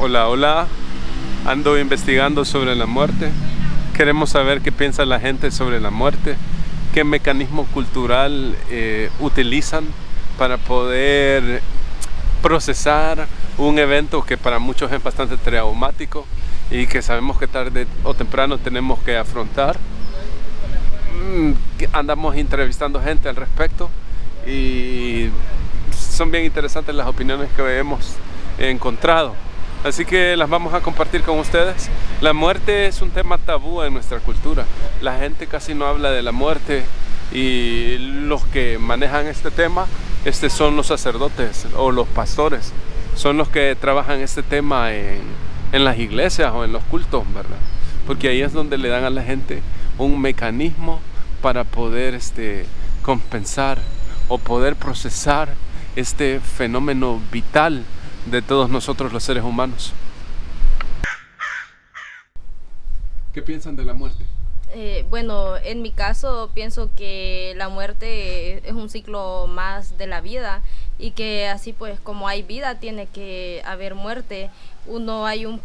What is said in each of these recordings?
Hola, hola. Ando investigando sobre la muerte. Queremos saber qué piensa la gente sobre la muerte, qué mecanismo cultural utilizan para poder procesar un evento que para muchos es bastante traumático y que sabemos que tarde o temprano tenemos que afrontar. Andamos entrevistando gente al respecto y son bien interesantes las opiniones que hemos encontrado. Así que las vamos a compartir con ustedes. La muerte es un tema tabú en nuestra cultura. La gente casi no habla de la muerte y los que manejan este tema son los sacerdotes o los pastores. Son los que trabajan este tema en las iglesias o en los cultos, ¿verdad? Porque ahí es donde le dan a la gente un mecanismo para poder compensar o poder procesar este fenómeno vital de todos nosotros los seres humanos. ¿Qué piensan de la muerte? Bueno, en mi caso pienso que la muerte es un ciclo más de la vida y que así pues como hay vida tiene que haber muerte.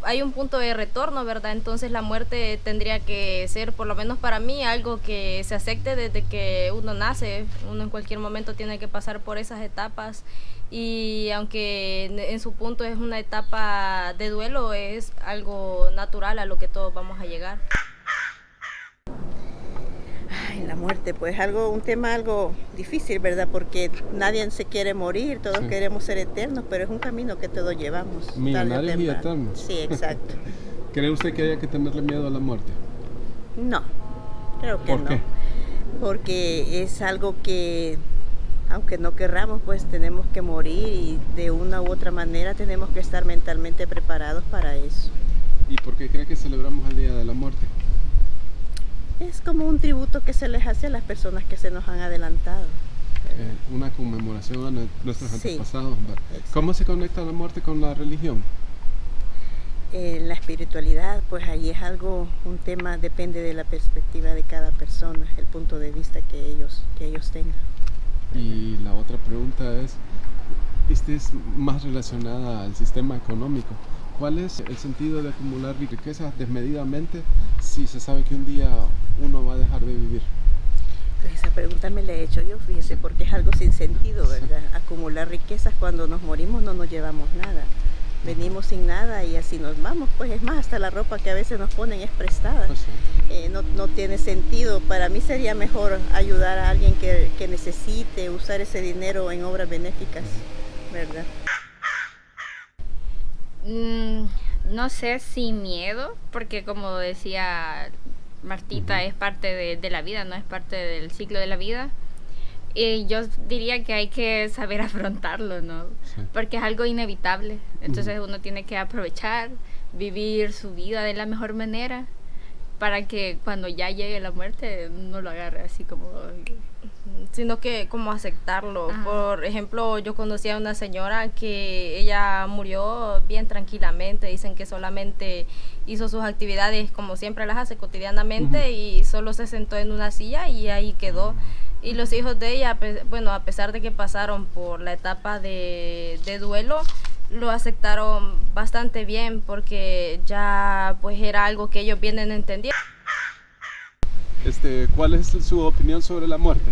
Hay un punto de retorno, ¿verdad? Entonces la muerte tendría que ser, por lo menos para mí, algo que se acepte desde que uno nace. Uno en cualquier momento tiene que pasar por esas etapas y aunque en su punto es una etapa de duelo, es algo natural a lo que todos vamos a llegar. Ay, la muerte, pues un tema algo difícil, ¿verdad? Porque nadie se quiere morir, todos queremos ser eternos, pero es un camino que todos llevamos. Millonarios y eternos. Sí, exacto. ¿Cree usted que haya que tenerle miedo a la muerte? No, creo que no. ¿Por qué? Porque es algo que, aunque no querramos, pues tenemos que morir y de una u otra manera tenemos que estar mentalmente preparados para eso. ¿Y por qué cree que celebramos el Día de la Muerte? Es como un tributo que se les hace a las personas que se nos han adelantado. Una conmemoración a nuestros antepasados. Exacto. ¿Cómo se conecta la muerte con la religión? La espiritualidad, pues ahí es un tema, depende de la perspectiva de cada persona, el punto de vista que ellos tengan. Y la otra pregunta es más relacionada al sistema económico. ¿Cuál es el sentido de acumular riquezas desmedidamente si se sabe que un día uno va a dejar de vivir? Pues esa pregunta me la he hecho yo, fíjese, porque es algo sin sentido, ¿verdad? Acumular riquezas, cuando nos morimos no nos llevamos nada. Venimos sin nada y así nos vamos, pues es más, hasta la ropa que a veces nos ponen es prestada. Pues sí. No tiene sentido. Para mí sería mejor ayudar a alguien que necesite, usar ese dinero en obras benéficas, ¿verdad? No sé si miedo, porque como decía Martita, es parte de la vida, no es parte del ciclo de la vida. Y yo diría que hay que saber afrontarlo, ¿no? Sí. Porque es algo inevitable. Entonces uno tiene que aprovechar, vivir su vida de la mejor manera para que cuando ya llegue la muerte no lo agarre así como... Sino que como aceptarlo. Ajá. Por ejemplo, yo conocí a una señora que ella murió bien tranquilamente. Dicen que solamente hizo sus actividades como siempre las hace cotidianamente y solo se sentó en una silla y ahí quedó. Y los hijos de ella, bueno, a pesar de que pasaron por la etapa de duelo, lo aceptaron bastante bien porque ya pues era algo que ellos vienen entendiendo. ¿Cuál es su opinión sobre la muerte?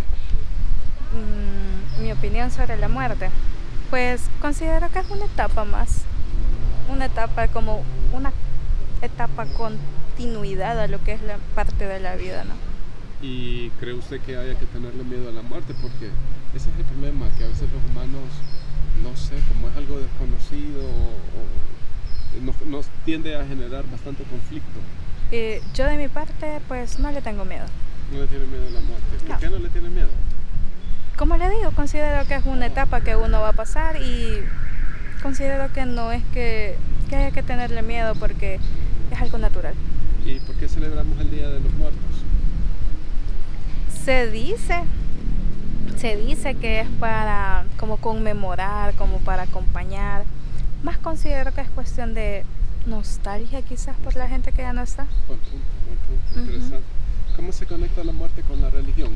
Mi opinión sobre la muerte, pues considero que es una etapa más, una etapa como una etapa continuidad a lo que es la parte de la vida, ¿no? ¿Y cree usted que haya que tenerle miedo a la muerte? Porque ese es el problema, que a veces los humanos, no sé, como es algo desconocido, nos tiende a generar bastante conflicto. Yo de mi parte, pues no le tengo miedo. ¿No le tiene miedo a la muerte? ¿Por qué no le tiene miedo? Como le digo, considero que es una etapa que uno va a pasar y considero que no es que haya que tenerle miedo porque es algo natural. ¿Y por qué celebramos el Día de los Muertos? Se dice que es para como conmemorar, como para acompañar. Más considero que es cuestión de nostalgia quizás por la gente que ya no está. Buen punto, interesante. ¿Cómo se conecta la muerte con la religión?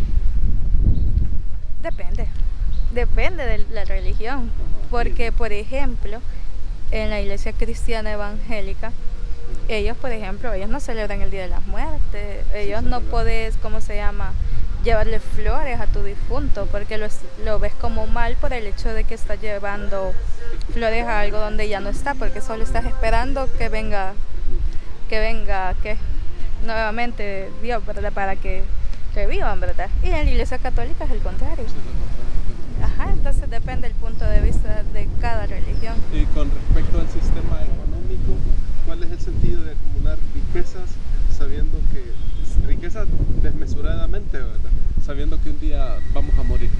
Depende de la religión, porque por ejemplo, en la iglesia cristiana evangélica, ellos, por ejemplo, ellos no celebran el Día de la Muerte, ellos no puedes, ¿cómo se llama?, llevarle flores a tu difunto, porque lo ves como mal por el hecho de que estás llevando flores a algo donde ya no está, porque solo estás esperando que venga, nuevamente Dios, ¿verdad?, para que revivan, ¿verdad? Y en la iglesia católica es el contrario. Ajá, entonces depende del punto de vista de cada religión. Y con respecto al sistema económico, ¿cuál es el sentido de acumular riquezas sabiendo que riquezas desmesuradamente, ¿verdad? Sabiendo que un día vamos a morir?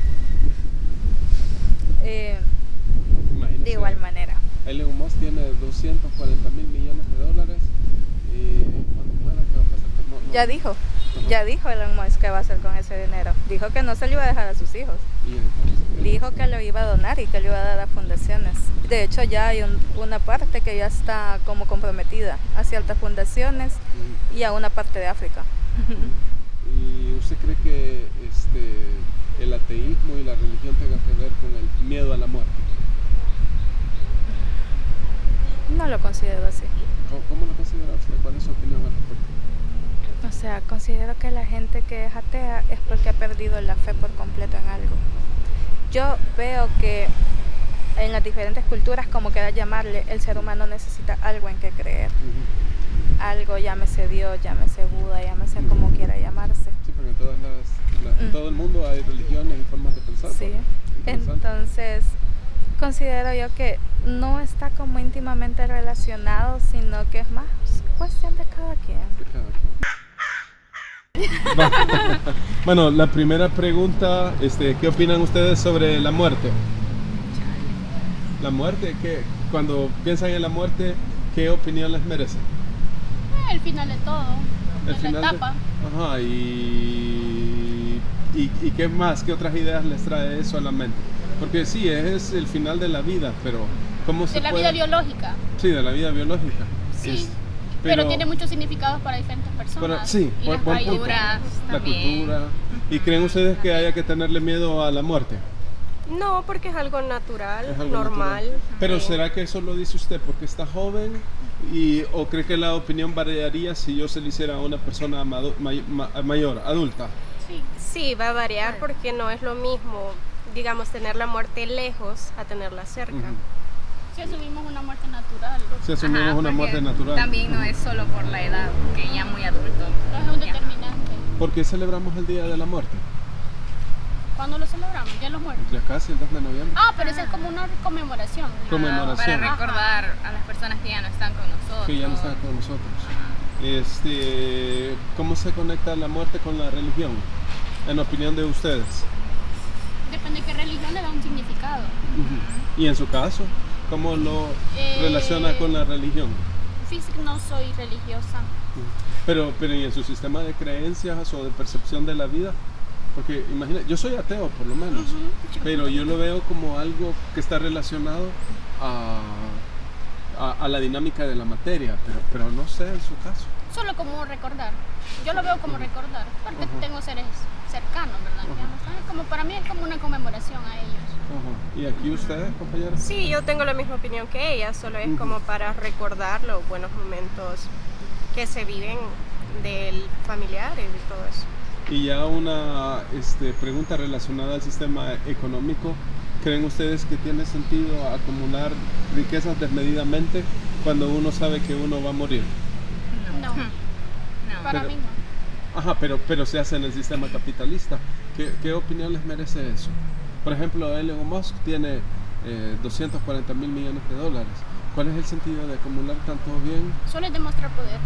De igual manera. Elon Musk tiene 240 mil millones de dólares y cuando muera, ¿qué va a pasar? Ya dijo Elon Musk qué va a hacer con ese dinero. Dijo que no se lo iba a dejar a sus hijos. Dijo que lo iba a donar y que lo iba a dar a fundaciones. De hecho, ya hay una parte que ya está como comprometida a ciertas fundaciones y a una parte de África. ¿Y usted cree que el ateísmo y la religión tengan que ver con el miedo a la muerte? No lo considero así. ¿Cómo lo considera usted? ¿Cuál es su opinión al respecto? O sea, considero que la gente que es atea es porque ha perdido la fe por completo en algo. Yo veo que en las diferentes culturas, como quiera llamarle, el ser humano necesita algo en que creer. Algo, llámese Dios, llámese Buda, llámese como quiera llamarse. Sí, porque en todo el mundo hay religiones y formas de pensar. Sí, entonces considero yo que no está como íntimamente relacionado, sino que es más cuestión de cada quien. Bueno, la primera pregunta, ¿qué opinan ustedes sobre la muerte? La muerte, cuando piensan en la muerte, ¿qué opinión les merece? El final de todo, El es final la etapa. Ajá, y qué más, qué otras ideas les trae eso a la mente? Porque sí, es el final de la vida, pero ¿cómo se De la puede? vida biológica. Sí, de la vida biológica. Sí, pero tiene muchos significados para diferentes personas. Sí, y las buen punto. culturas La también. cultura. ¿Y creen ustedes que haya que tenerle miedo a la muerte? No, porque es algo natural, Es algo normal. natural. Pero ¿será que eso lo dice usted porque está joven? ¿O cree que la opinión variaría si yo se le hiciera a una persona mayor, adulta? Sí. Sí, va a variar porque no es lo mismo, digamos, tener la muerte lejos a tenerla cerca. Si asumimos una muerte natural, Si asumimos una porque muerte natural. También no es solo por la edad, que ya muy adulto. es un determinante. ¿Por qué celebramos el Día de la Muerte? ¿Cuándo lo celebramos? Ya los muertos. Ya casi el 2 de noviembre. Ah, pero esa es como una conmemoración. Conmemoración. Para recordar a las personas que ya no están con nosotros. Que ya no están con nosotros. ¿Cómo se conecta la muerte con la religión? En opinión de ustedes. Depende de qué religión le da un significado. Y en su caso, ¿cómo lo relaciona con la religión? Físico, no soy religiosa. Pero ¿y en su sistema de creencias o de percepción de la vida? Porque imagina, yo soy ateo por lo menos, pero yo lo veo como algo que está relacionado a la dinámica de la materia, pero no sé en su caso. Solo como recordar. Yo lo veo como recordar, porque tengo seres cercanos, ¿verdad? Que ya no están. Como para mí es como una conmemoración a ellos. ¿Y aquí ustedes, compañeras? Sí, yo tengo la misma opinión que ella, solo es como para recordar los buenos momentos que se viven del familiar y todo eso. Y ya una pregunta relacionada al sistema económico. ¿Creen ustedes que tiene sentido acumular riquezas desmedidamente cuando uno sabe que uno va a morir? No, para mí no. Ajá, pero se hace en el sistema capitalista. ¿Qué opinión les merece eso? Por ejemplo, Elon Musk tiene 240 mil millones de dólares. ¿Cuál es el sentido de acumular tanto bien? Solo es demostrar poder.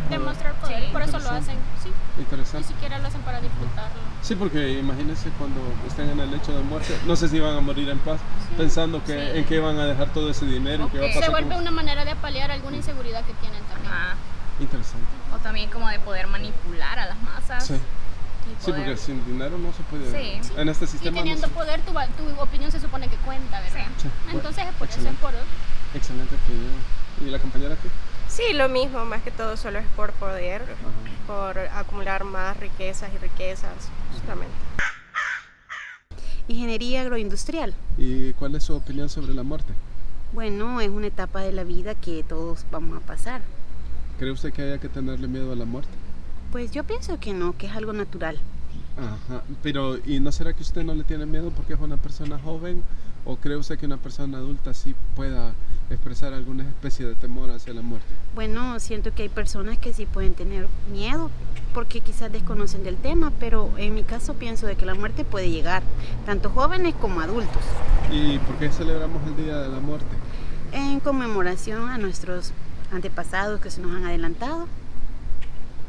Demostrar poder. Sí, por eso lo hacen. Sí. Ni Interesante. siquiera lo hacen para disfrutarlo. Sí, porque imagínense cuando estén en el lecho de muerte, no sé si van a morir en paz, pensando que en qué van a dejar todo ese dinero, qué va a pasar. Se vuelve una manera de apalear alguna inseguridad que tienen también. Interesante. O también como de poder manipular a las masas. Sí. Y Sí, poder- porque sin dinero no se puede. Sí. En este Y sistema teniendo no se... poder, tu opinión se supone que cuenta, ¿verdad? Sí. Entonces es por eso, es Excelente. por... Excelente opinión. ¿Y la compañera aquí? Sí, lo mismo, más que todo solo es por poder, por acumular más riquezas y riquezas, justamente. Ingeniería agroindustrial. ¿Y cuál es su opinión sobre la muerte? Bueno, es una etapa de la vida que todos vamos a pasar. ¿Cree usted que haya que tenerle miedo a la muerte? Pues yo pienso que no, que es algo natural. Ajá, pero ¿y no será que usted no le tiene miedo porque es una persona joven? ¿O cree usted que una persona adulta sí pueda expresar alguna especie de temor hacia la muerte? Bueno, siento que hay personas que sí pueden tener miedo porque quizás desconocen del tema, pero en mi caso pienso de que la muerte puede llegar, tanto jóvenes como adultos. ¿Y por qué celebramos el Día de la Muerte? En conmemoración a nuestros antepasados que se nos han adelantado.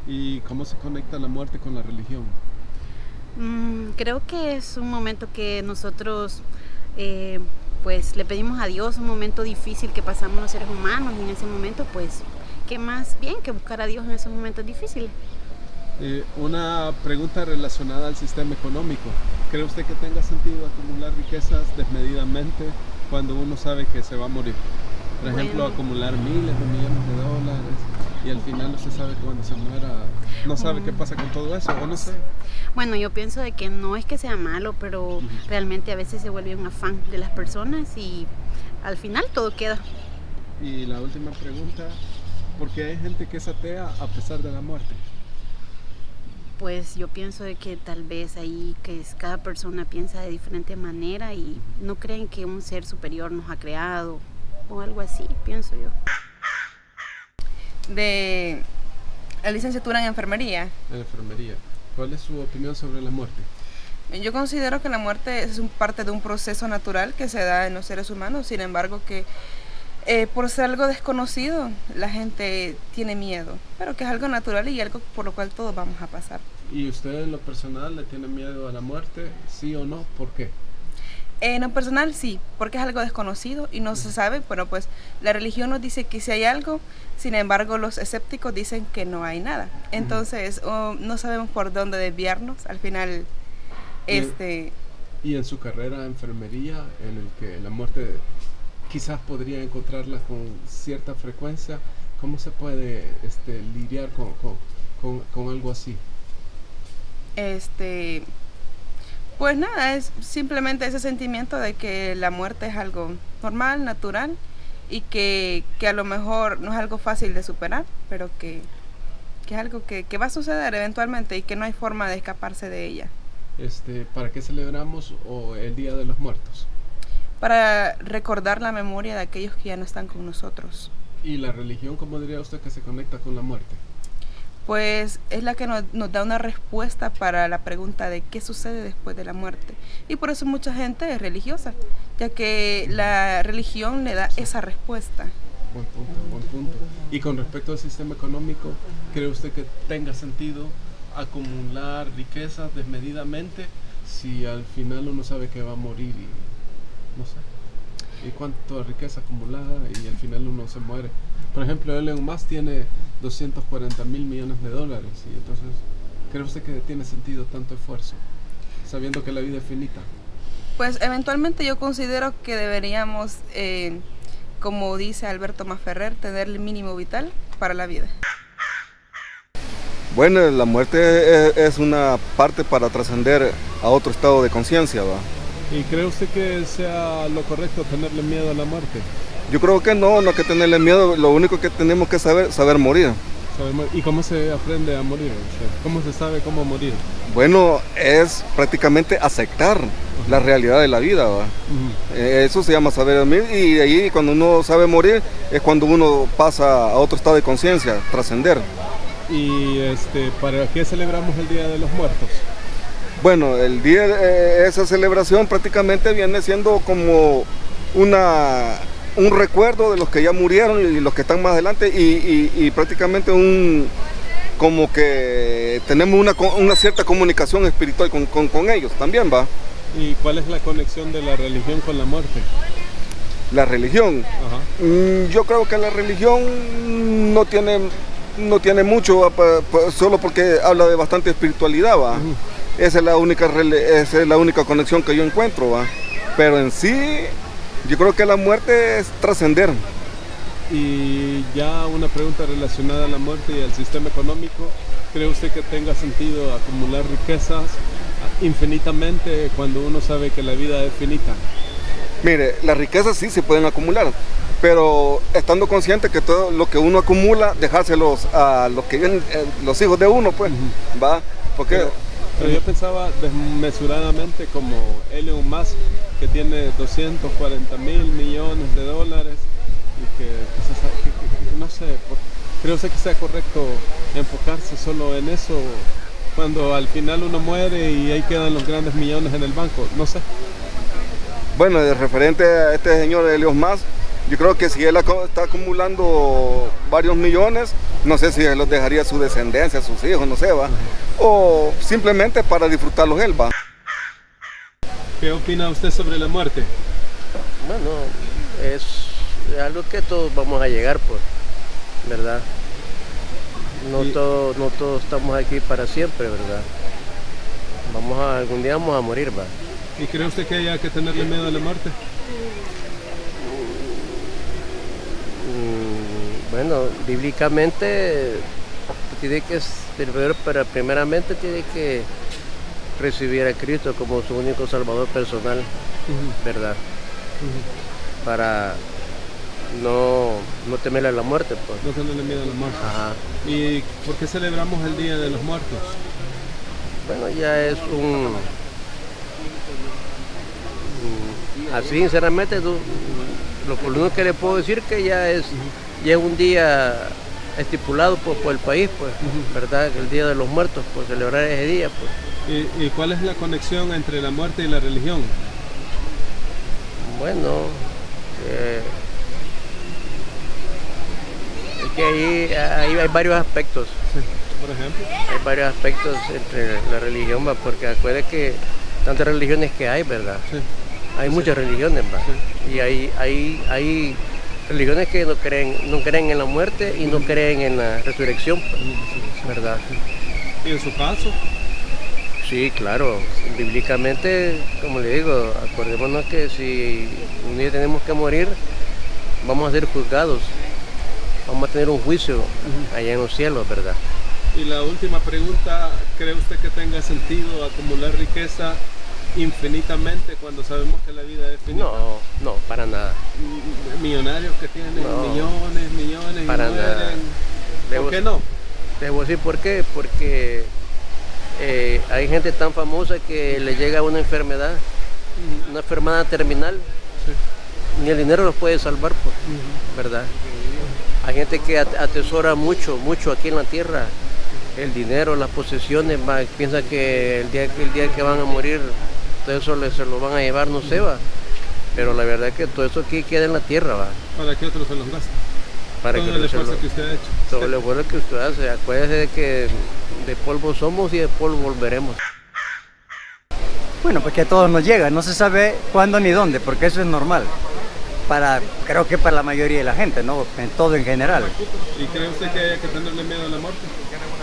¿Y cómo se conecta la muerte con la religión? Creo que es un momento que nosotros pues le pedimos a Dios, un momento difícil que pasamos los seres humanos, y en ese momento pues qué más bien que buscar a Dios en esos momentos difíciles. Una pregunta relacionada al sistema económico. ¿Cree usted que tenga sentido acumular riquezas desmedidamente cuando uno sabe que se va a morir? Por ejemplo, acumular miles de millones de dólares y al final no se sabe que cuando se muera, no sabe qué pasa con todo eso, o no sé. Bueno, yo pienso de que no es que sea malo, pero realmente a veces se vuelve un afán de las personas y al final todo queda. Y la última pregunta, ¿por qué hay gente que es atea a pesar de la muerte? Pues yo pienso de que tal vez ahí cada persona piensa de diferente manera y no creen que un ser superior nos ha creado o algo así, pienso yo. De la licenciatura en enfermería. En enfermería. ¿Cuál es su opinión sobre la muerte? Yo considero que la muerte es parte de un proceso natural que se da en los seres humanos, sin embargo que por ser algo desconocido la gente tiene miedo, pero que es algo natural y algo por lo cual todos vamos a pasar. ¿Y usted en lo personal le tiene miedo a la muerte? ¿Sí o no? ¿Por qué? En lo personal sí, porque es algo desconocido y no se sabe. Bueno, pues la religión nos dice que sí hay algo, sin embargo los escépticos dicen que no hay nada. Entonces no sabemos por dónde desviarnos. Al final, ¿Y en su carrera de enfermería, en el que la muerte quizás podría encontrarla con cierta frecuencia, cómo se puede lidiar con algo así? Pues nada, es simplemente ese sentimiento de que la muerte es algo normal, natural y que a lo mejor no es algo fácil de superar, pero que es algo que va a suceder eventualmente y que no hay forma de escaparse de ella. ¿Para qué celebramos el Día de los Muertos? Para recordar la memoria de aquellos que ya no están con nosotros. ¿Y la religión, cómo diría usted que se conecta con la muerte? Pues es la que nos da una respuesta para la pregunta de qué sucede después de la muerte. Y por eso mucha gente es religiosa, ya que la religión le da esa respuesta. Buen punto. Y con respecto al sistema económico, ¿cree usted que tenga sentido acumular riquezas desmedidamente si al final uno sabe que va a morir y no sé? ¿Y cuánta riqueza acumulada y al final uno se muere? Por ejemplo, Elon Musk tiene 240,000 millones de dólares y entonces, ¿cree usted que tiene sentido tanto esfuerzo, sabiendo que la vida es finita? Pues eventualmente yo considero que deberíamos, como dice Alberto Masferrer, tener el mínimo vital para la vida. Bueno, la muerte es una parte para trascender a otro estado de conciencia, ¿va? ¿Y cree usted que sea lo correcto tenerle miedo a la muerte? Yo creo que no hay que tenerle miedo, lo único que tenemos que saber morir. ¿Y cómo se aprende a morir? ¿Cómo se sabe cómo morir? Bueno, es prácticamente aceptar la realidad de la vida, ¿va? Eso se llama saber morir, y de ahí cuando uno sabe morir es cuando uno pasa a otro estado de conciencia, trascender. ¿Y para qué celebramos el Día de los Muertos? Bueno, esa celebración prácticamente viene siendo como un recuerdo de los que ya murieron y los que están más adelante y prácticamente como que tenemos una cierta comunicación espiritual con ellos también, ¿va? ¿Y cuál es la conexión de la religión con la muerte? La religión. Yo creo que la religión no tiene mucho, solo porque habla de bastante espiritualidad, ¿va? Esa es la única conexión que yo encuentro, ¿va? Pero en sí, yo creo que la muerte es trascender. Y ya una pregunta relacionada a la muerte y al sistema económico. ¿Cree usted que tenga sentido acumular riquezas infinitamente cuando uno sabe que la vida es finita? Mire, las riquezas sí se pueden acumular, pero estando consciente que todo lo que uno acumula, dejárselos a los que vienen, los hijos de uno, pues, ¿va? Porque... Pero yo pensaba desmesuradamente como Elon Musk, que tiene 240 mil millones de dólares y que no sé, creo que sea correcto enfocarse solo en eso cuando al final uno muere y ahí quedan los grandes millones en el banco, no sé. Bueno, de referente a este señor Elon Musk, yo creo que si él está acumulando varios millones, no sé si él los dejaría a su descendencia, a sus hijos, no sé, va. O simplemente para disfrutarlos él, va. ¿Qué opina usted sobre la muerte? Bueno, es algo que todos vamos a llegar, pues, ¿verdad? No todos estamos aquí para siempre, ¿verdad? Algún día vamos a morir, va. ¿Y cree usted que haya que tenerle miedo a la muerte? Bueno, bíblicamente tiene que primeramente tiene que recibir a Cristo como su único salvador personal, ¿verdad? Para no temerle a la muerte, pues. No tenerle miedo a la muerte. Ajá. ¿Y por qué celebramos el Día de los Muertos? Bueno, ya es así sinceramente, lo único que le puedo decir que ya es un día estipulado por el país, pues, ¿verdad? El Día de los Muertos, por celebrar ese día, pues. ¿Y cuál es la conexión entre la muerte y la religión? Bueno, es que ahí hay varios aspectos. Sí. Por ejemplo. Hay varios aspectos entre la religión, ¿va? Porque acuérdate que tantas religiones que hay, ¿verdad? Sí. Hay muchas religiones, ¿va? Sí. Y hay religiones que no creen en la muerte y no creen en la resurrección, ¿verdad? ¿Y en su caso? Sí, claro. Bíblicamente, como le digo, acordémonos que si un día tenemos que morir, vamos a ser juzgados. Vamos a tener un juicio allá en los cielos, ¿verdad? Y la última pregunta, ¿cree usted que tenga sentido acumular riqueza infinitamente cuando sabemos que la vida es finita? No, para nada. Millonarios que tienen millones para y mueren. Nada. ¿Por qué no? Debo decir por qué, porque hay gente tan famosa que le llega una enfermedad terminal, ni el dinero los puede salvar, pues, ¿verdad? Hay gente que atesora mucho aquí en la tierra, el dinero, las posesiones, piensa que el día que van a morir, todo eso se lo van a llevar, no se va. Pero la verdad es que todo eso aquí queda en la tierra, va. ¿Para qué otros se los gasta? Todo el esfuerzo que usted ha hecho. Todo el esfuerzo que usted hace. Acuérdese de que de polvo somos y de polvo volveremos. Bueno, porque a todos nos llega, no se sabe cuándo ni dónde, porque eso es normal. Creo que para la mayoría de la gente, ¿no? En todo en general. ¿Y cree usted que hay que tenerle miedo a la muerte?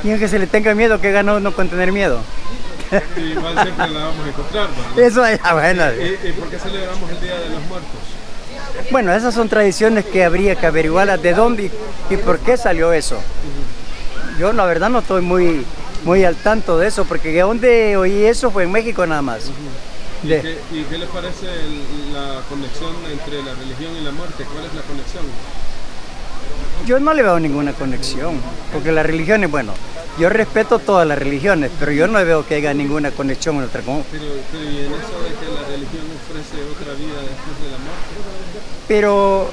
Y aunque se le tenga miedo, ¿qué gana uno con tener miedo? Igual siempre la vamos a encontrar, ¿no? Eso es bueno. ¿Y por qué celebramos el Día de los Muertos? Bueno, esas son tradiciones que habría que averiguar de dónde y por qué salió eso. Yo la verdad no estoy muy al tanto de eso, porque donde oí eso fue en México nada más. ¿Y qué le parece la conexión entre la religión y la muerte? ¿Cuál es la conexión? Yo no le veo ninguna conexión, porque las religiones, bueno, yo respeto todas las religiones, pero yo no veo que haya ninguna conexión en otra cosa. Pero ¿y en eso de que la religión ofrece otra vida después de la muerte? Pero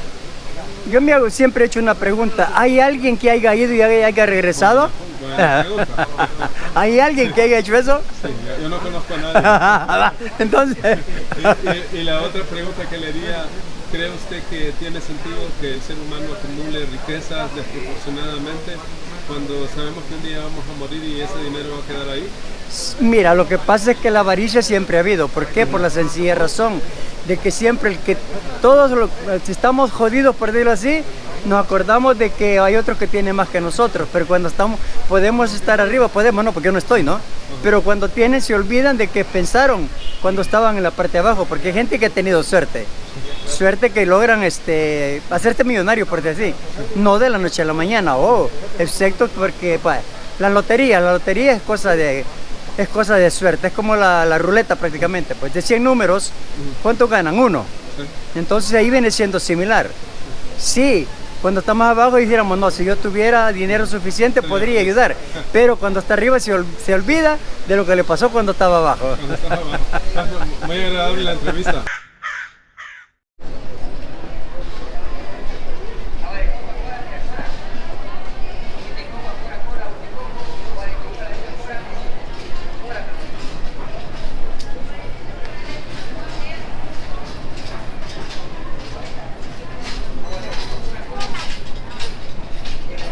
yo siempre he hecho una pregunta, ¿hay alguien que haya ido y haya regresado? Buena pregunta. ¿Hay alguien que haya hecho eso? Sí, yo no conozco a nadie. Entonces... y la otra pregunta que le haría, ¿cree usted que tiene sentido que el ser humano acumule riquezas desproporcionadamente cuando sabemos que un día vamos a morir y ese dinero va a quedar ahí? Mira, lo que pasa es que la avaricia siempre ha habido. ¿Por qué? Por la sencilla razón de que siempre si estamos jodidos, por decirlo así, nos acordamos de que hay otros que tienen más que nosotros, pero cuando podemos estar arriba, no, porque yo no estoy, ¿no? Pero cuando tienen, se olvidan de que pensaron cuando estaban en la parte de abajo, porque hay gente que ha tenido suerte que logran hacerte millonario, por decir así, no de la noche a la mañana, excepto porque la lotería es cosa de suerte, es como la ruleta prácticamente, pues de 100 números, ¿cuántos ganan? Uno. Entonces ahí viene siendo similar. Sí, cuando estamos abajo dijéramos, no, si yo tuviera dinero suficiente podría ayudar, pero cuando está arriba se olvida de lo que le pasó cuando estaba abajo. Muy agradable la entrevista.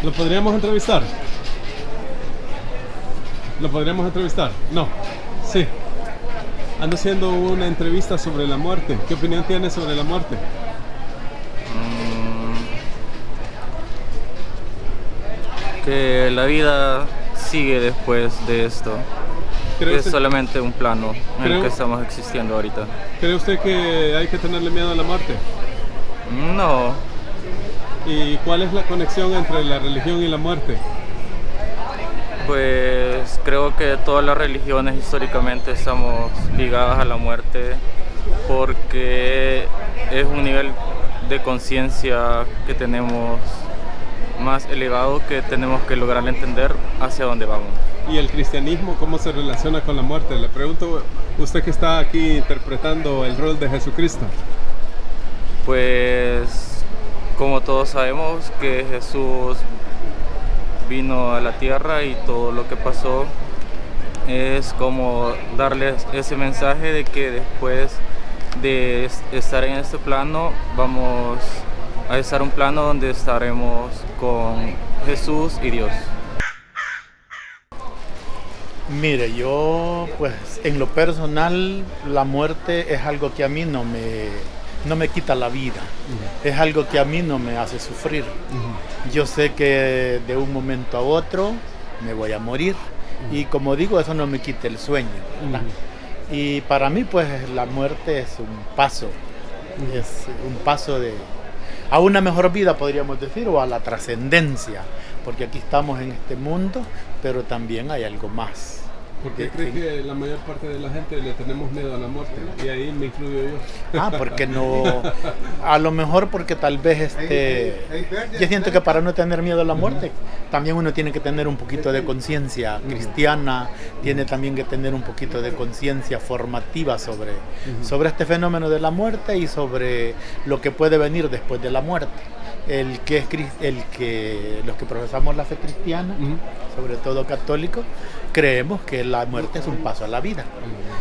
¿Lo podríamos entrevistar? ¿Lo podríamos entrevistar? No. Sí. Ando haciendo una entrevista sobre la muerte. ¿Qué opinión tienes sobre la muerte? Que la vida sigue después de esto. Que es solamente un plano en el que estamos existiendo ahorita. ¿Cree usted que hay que tenerle miedo a la muerte? No. ¿Y cuál es la conexión entre la religión y la muerte? Pues creo que todas las religiones históricamente estamos ligadas a la muerte porque es un nivel de conciencia que tenemos más elevado que tenemos que lograr entender hacia dónde vamos. ¿Y el cristianismo cómo se relaciona con la muerte? Le pregunto, usted que está aquí interpretando el rol de Jesucristo. Pues como todos sabemos que Jesús vino a la tierra y todo lo que pasó es como darles ese mensaje de que después de estar en este plano vamos a estar en un plano donde estaremos con Jesús y Dios. Mire, yo pues en lo personal la muerte es algo que a mí no me quita la vida, es algo que a mí no me hace sufrir. Yo sé que de un momento a otro me voy a morir y como digo, eso no me quita el sueño. Y para mí pues la muerte es un paso a una mejor vida, podríamos decir, o a la trascendencia, porque aquí estamos en este mundo, pero también hay algo más. ¿Por qué cree que la mayor parte de la gente le tenemos miedo a la muerte? Y ahí me incluyo yo. Porque no, a lo mejor porque tal vez yo siento que para no tener miedo a la muerte, también uno tiene que tener un poquito de conciencia cristiana, tiene también que tener un poquito de conciencia formativa sobre este fenómeno de la muerte y sobre lo que puede venir después de la muerte. Los que profesamos la fe cristiana, sobre todo católicos, creemos que la muerte es un paso a la vida.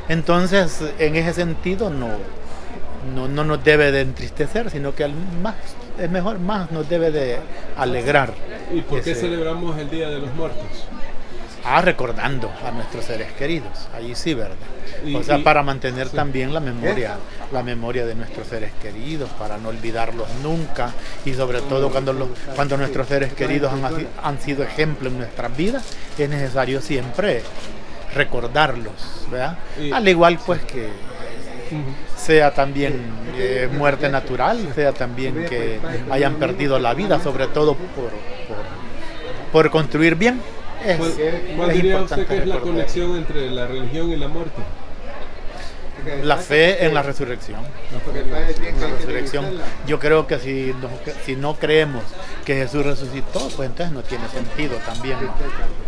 Entonces, en ese sentido, no nos debe de entristecer, sino que más nos debe de alegrar. ¿Y por qué celebramos el Día de los Muertos? Recordando a nuestros seres queridos, allí sí, ¿verdad? Para mantener también la memoria de nuestros seres queridos, para no olvidarlos nunca, y sobre todo cuando nuestros seres queridos han sido ejemplo en nuestras vidas, es necesario siempre recordarlos, ¿verdad? Al igual pues que sea también muerte natural, sea también que hayan perdido la vida, sobre todo por construir bien. ¿Cuál diría usted que es la conexión entre la religión y la muerte? La fe en la resurrección. Yo creo que si no creemos que Jesús resucitó, pues entonces no tiene sentido también.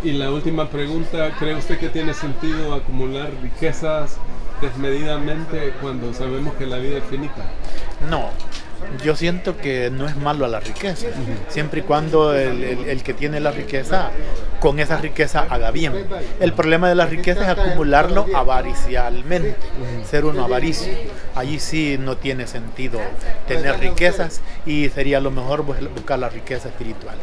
Y la última pregunta, ¿cree usted que tiene sentido acumular riquezas desmedidamente cuando sabemos que la vida es finita? No. Yo siento que no es malo a la riqueza, siempre y cuando el que tiene la riqueza, con esa riqueza haga bien. El problema de la riqueza es acumularlo avaricialmente, ser uno avaricio. Allí sí no tiene sentido tener riquezas y sería lo mejor buscar la riqueza espiritual.